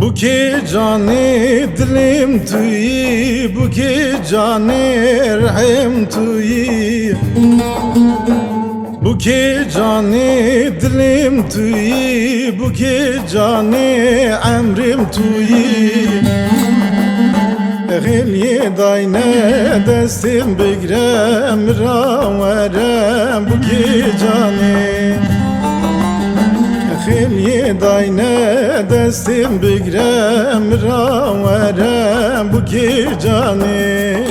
Bu ki canı dilim tüyü, bu ki canı rahim tüyü. Bu ki canı dilim tüyü, bu ki canı emrim tüyü. Gilye dayne destim bigrem raverem, bu ki canı. Gilye dayne destim bigrem raverem, bu ki canı.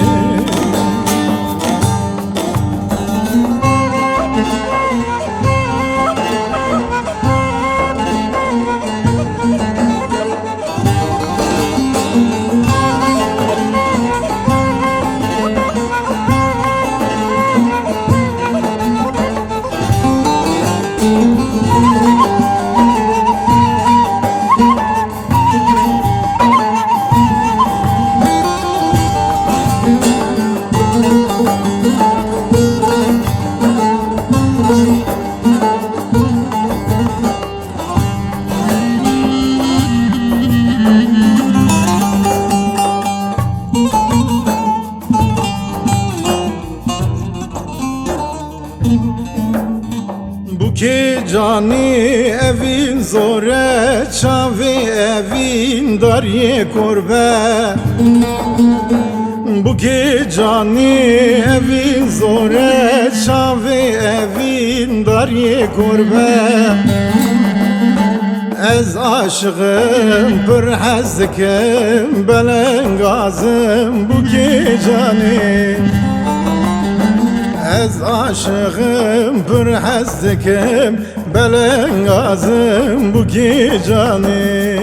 Bu ki canı evin zore, çavi evin darye korbe. Bu ki canı evin zore, çavi evin darye korbe. Ez aşığım pür hezdikim, belengazım bu ki canı. Ez aşığım pür hezdikim, belengazım bu ki canı.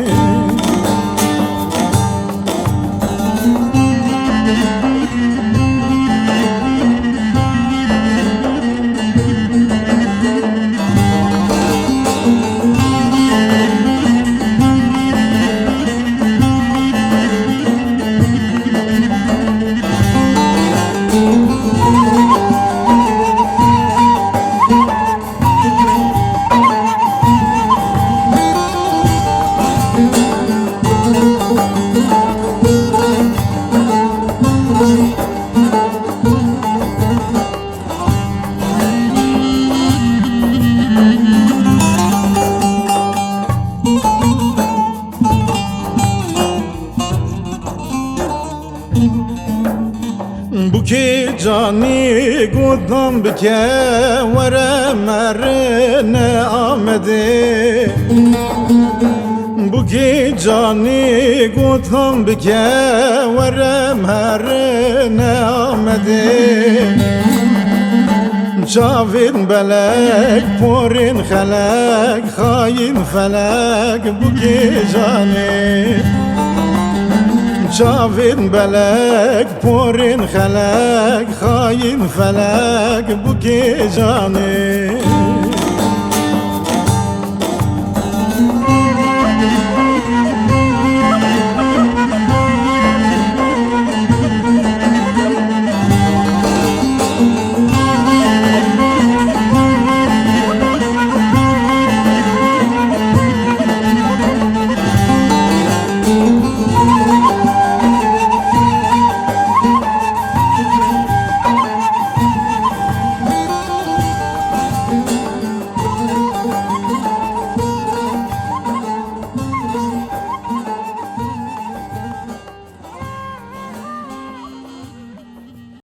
Bu ki canı gudam bike vere merine amedi. Bu ki canı gudam bike vere merine amedi. Çavin belek porin xelek, hain felek bu ki canı. Çavin belek porin xelek, hain felek bu ki canı.